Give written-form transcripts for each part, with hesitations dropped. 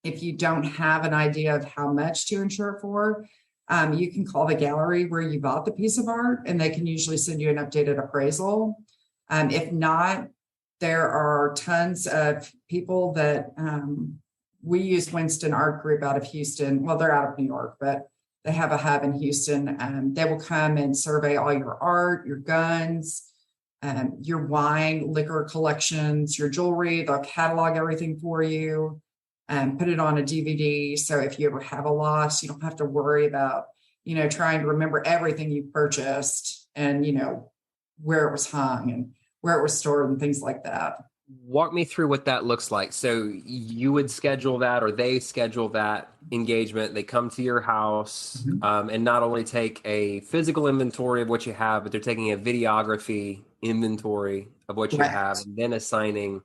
if you don't have an idea of how much to insure it for, you can call the gallery where you bought the piece of art, and they can usually send you an updated appraisal. If not, there are tons of people that we use Winston Art Group out of Houston. Well, they're out of New York, but they have a hub in Houston. They will come and survey all your art, your guns, your wine, liquor collections, your jewelry. They'll catalog everything for you and put it on a DVD. So if you ever have a loss, you don't have to worry about, trying to remember everything you purchased and, where it was hung and where it was stored and things like that. Walk me through what that looks like. So you would schedule that, or they schedule that engagement. They come to your house and not only take a physical inventory of what you have, but they're taking a videography inventory of what you have, and then assigning.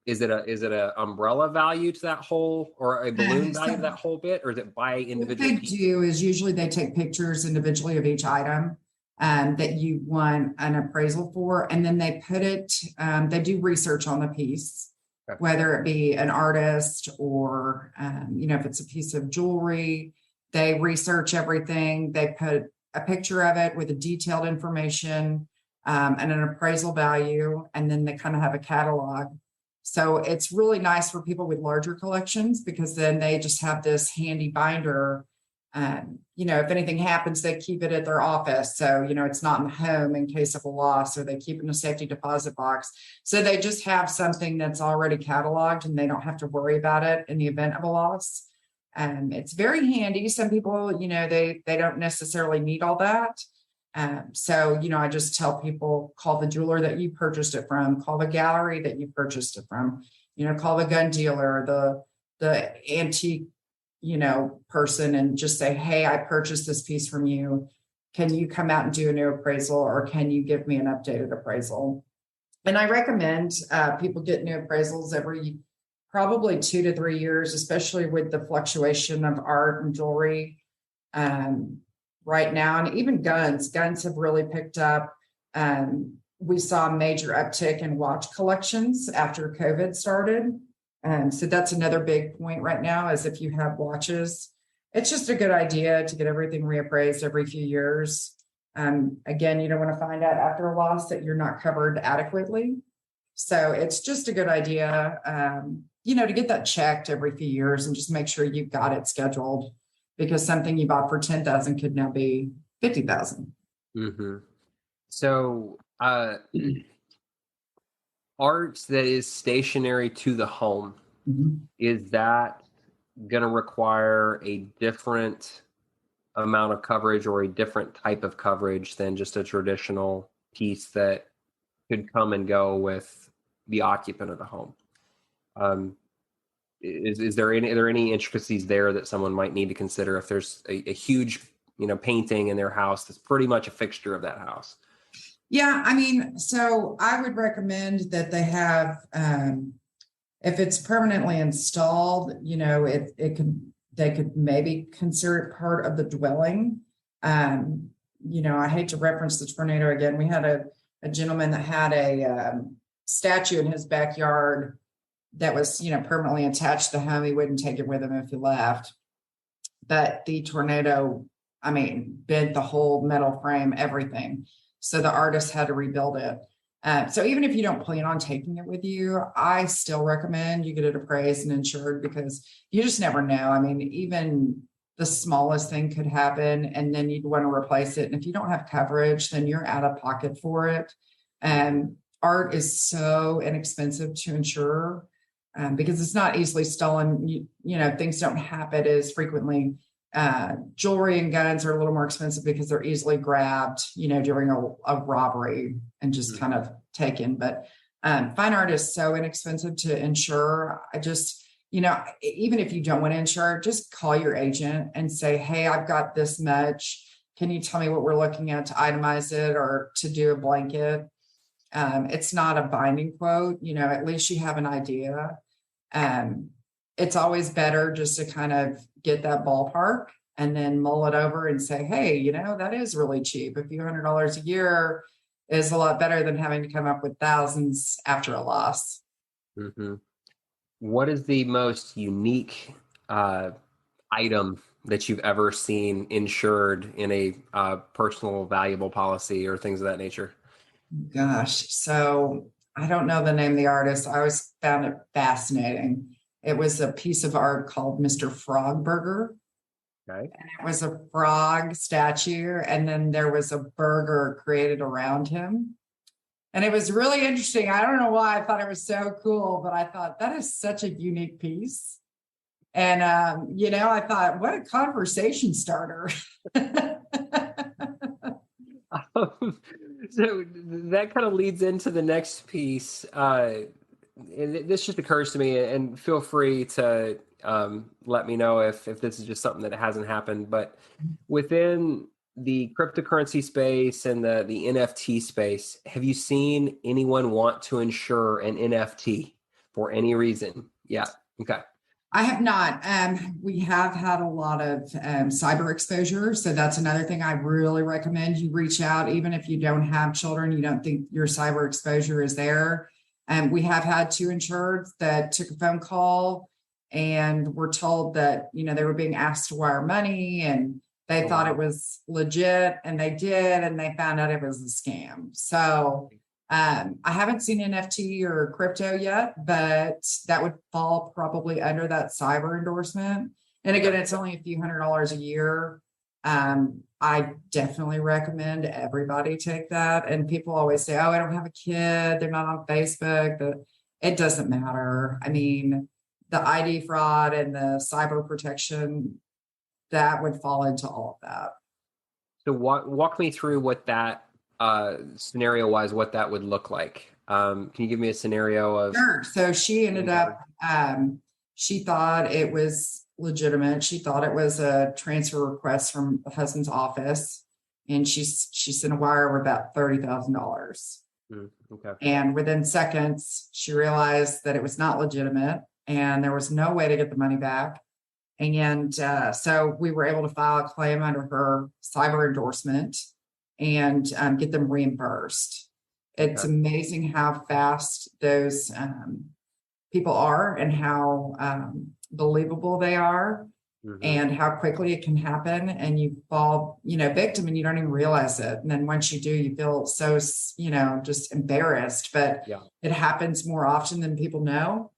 Is it a umbrella value to that whole, or a balloon value to that whole bit, or is it by individual? What they do is usually they take pictures individually of each item that you want an appraisal for, and then they put it. They do research on the piece, whether it be an artist or if it's a piece of jewelry. They research everything. They put a picture of it with the detailed information and an appraisal value, and then they kind of have a catalog. So it's really nice for people with larger collections, because then they just have this handy binder. If anything happens, they keep it at their office. So, it's not in the home in case of a loss, or they keep it in a safety deposit box. So they just have something that's already cataloged, and they don't have to worry about it in the event of a loss. It's very handy. Some people, they don't necessarily need all that. So, I just tell people, call the jeweler that you purchased it from, call the gallery that you purchased it from, call the gun dealer, the antique, person, and just say, hey, I purchased this piece from you. Can you come out and do a new appraisal, or can you give me an updated appraisal? And I recommend people get new appraisals every probably 2 to 3 years, especially with the fluctuation of art and jewelry. Right now, and even guns have really picked up. We saw a major uptick in watch collections after COVID started. So that's another big point right now, is if you have watches, it's just a good idea to get everything reappraised every few years. Again, you don't want to find out after a loss that you're not covered adequately. So it's just a good idea, to get that checked every few years and just make sure you've got it scheduled, because something you bought for $10,000 could now be $50,000. Mm-hmm. So art that is stationary to the home, is that going to require a different amount of coverage, or a different type of coverage than just a traditional piece that could come and go with the occupant of the home? Are there any intricacies there that someone might need to consider if there's a huge, painting in their house that's pretty much a fixture of that house? Yeah, so I would recommend that they have, if it's permanently installed, they could maybe consider it part of the dwelling. I hate to reference the tornado again. We had a gentleman that had a statue in his backyard that was, permanently attached to the home. He wouldn't take it with him if he left. But the tornado, bent the whole metal frame, everything. So the artist had to rebuild it. So even if you don't plan on taking it with you, I still recommend you get it appraised and insured, because you just never know. Even the smallest thing could happen, and then you'd want to replace it. And if you don't have coverage, then you're out of pocket for it. Art is so inexpensive to insure. Because it's not easily stolen. Things don't happen as frequently. Jewelry and guns are a little more expensive because they're easily grabbed, during a robbery and just kind of taken. But fine art is so inexpensive to insure. I just, even if you don't want to insure, just call your agent and say, hey, I've got this much. Can you tell me what we're looking at to itemize it or to do a blanket? It's not a binding quote, at least you have an idea. It's always better just to kind of get that ballpark and then mull it over and say, hey, that is really cheap. A few $100s a year is a lot better than having to come up with thousands after a loss. Mm-hmm. what is the most unique item that you've ever seen insured in a personal valuable policy or things of that nature? Gosh, so I don't know the name of the artist. I always found it fascinating. It was a piece of art called Mr. Frogburger. Okay. And it was a frog statue, and then there was a burger created around him. And it was really interesting. I don't know why I thought it was so cool, but I thought that is such a unique piece. And, I thought, what a conversation starter. So that kind of leads into the next piece. And this just occurs to me, and feel free to let me know if this is just something that hasn't happened. But within the cryptocurrency space and the NFT space, have you seen anyone want to insure an NFT for any reason? Yeah. Okay. I have not. We have had a lot of cyber exposure. So that's another thing I really recommend you reach out, even if you don't have children, you don't think your cyber exposure is there. We have had two insureds that took a phone call and were told that, they were being asked to wire money and they thought it was legit, and they did, and they found out it was a scam. So I haven't seen NFT or crypto yet, but that would fall probably under that cyber endorsement. And again, it's only a few $100s a year. I definitely recommend everybody take that. And people always say, oh, I don't have a kid, they're not on Facebook, but it doesn't matter. I mean, the ID fraud and the cyber protection, that would fall into all of that. So walk me through what that scenario wise, what that would look like. Can you give me a scenario of? Sure. So she ended up, she thought it was legitimate. She thought it was a transfer request from the husband's office, and she sent a wire of about $30,000. Okay. And within seconds, she realized that it was not legitimate, and there was no way to get the money back. And so we were able to file a claim under her cyber endorsement and get them reimbursed. It's amazing how fast those people are and how believable they are, and how quickly it can happen. And you fall, victim, and you don't even realize it. And then once you do, you feel so, just embarrassed. But it happens more often than people know.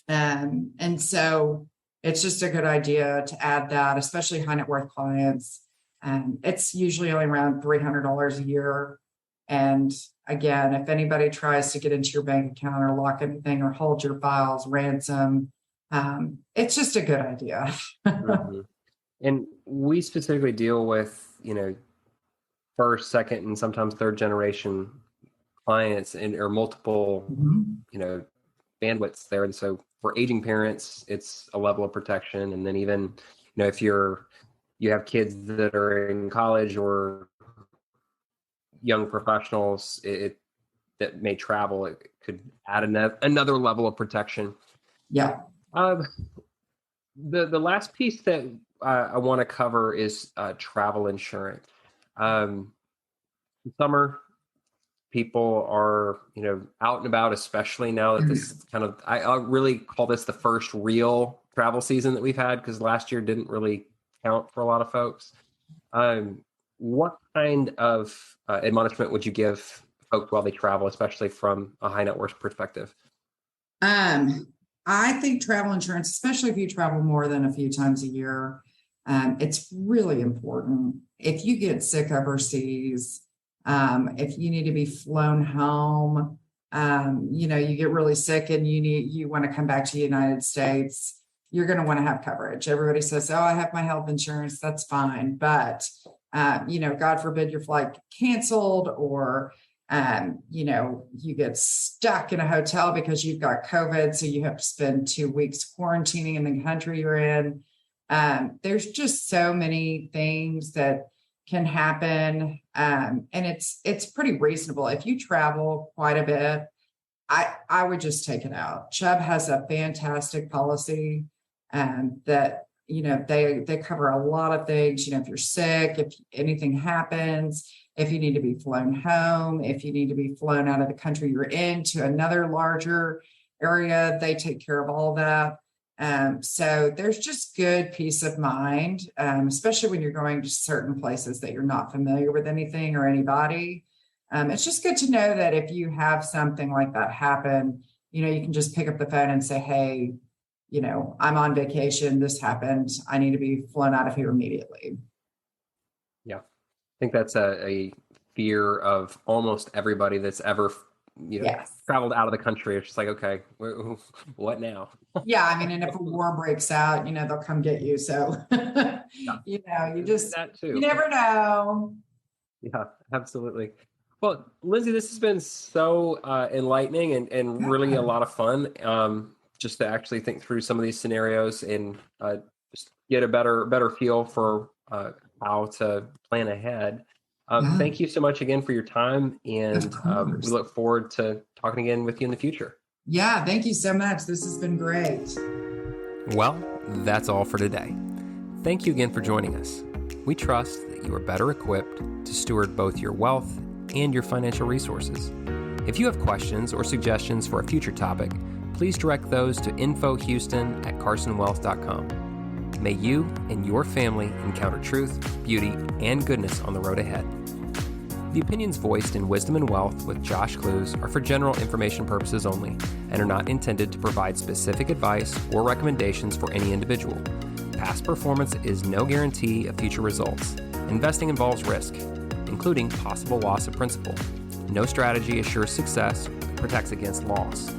And so it's just a good idea to add that, especially high net worth clients. It's usually only around $300 a year. And again, if anybody tries to get into your bank account or lock anything or hold your files, ransom, it's just a good idea. And we specifically deal with, first, second, and sometimes third generation clients or multiple, bandwidths there. And so for aging parents, it's a level of protection. And then even, if you have kids that are in college or young professionals that may travel, it could add another level of protection. Yeah. The last piece that I want to cover is travel insurance. Summer, people are, out and about, especially now that this is kind of, I really call this the first real travel season that we've had, because last year didn't really count for a lot of folks. What kind of admonishment would you give folks while they travel, especially from a high net worth perspective? I think travel insurance, especially if you travel more than a few times a year, it's really important. If you get sick overseas, if you need to be flown home, you get really sick and you want to come back to the United States, you're going to want to have coverage. Everybody says, oh, I have my health insurance. That's fine. But, God forbid your flight canceled, or, you get stuck in a hotel because you've got COVID. So you have to spend 2 weeks quarantining in the country you're in. There's just so many things that can happen. And it's pretty reasonable. If you travel quite a bit, I would just take it out. Chubb has a fantastic policy that, they cover a lot of things. If you're sick, if anything happens, if you need to be flown home, if you need to be flown out of the country you're in to another larger area, they take care of all of that. So there's just good peace of mind, especially when you're going to certain places that you're not familiar with anything or anybody. It's just good to know that if you have something like that happen, you can just pick up the phone and say, hey, I'm on vacation. This happened. I need to be flown out of here immediately. Yeah. I think that's a fear of almost everybody that's ever, traveled out of the country. It's just like, okay, what now? Yeah. I mean, and if a war breaks out, they'll come get you. So, you just, that too. You never know. Yeah, absolutely. Well, Lindsay, this has been so enlightening and really a lot of fun. Just to actually think through some of these scenarios and just get a better feel for how to plan ahead. Thank you so much again for your time, and we look forward to talking again with you in the future. Yeah, thank you so much. This has been great. Well, that's all for today. Thank you again for joining us. We trust that you are better equipped to steward both your wealth and your financial resources. If you have questions or suggestions for a future topic, please direct those to infohouston@carsonwealth.com. May you and your family encounter truth, beauty, and goodness on the road ahead. The opinions voiced in Wisdom and Wealth with Josh Clues are for general information purposes only and are not intended to provide specific advice or recommendations for any individual. Past performance is no guarantee of future results. Investing involves risk, including possible loss of principal. No strategy assures success or protects against loss.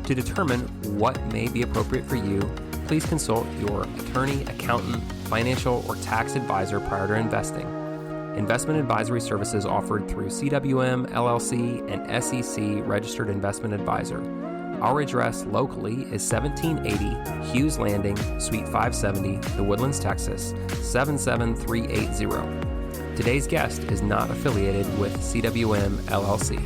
To determine what may be appropriate for you, please consult your attorney, accountant, financial, or tax advisor prior to investing. Investment advisory services offered through CWM, LLC, and SEC Registered Investment Advisor. Our address locally is 1780 Hughes Landing, Suite 570, The Woodlands, Texas, 77380. Today's guest is not affiliated with CWM, LLC.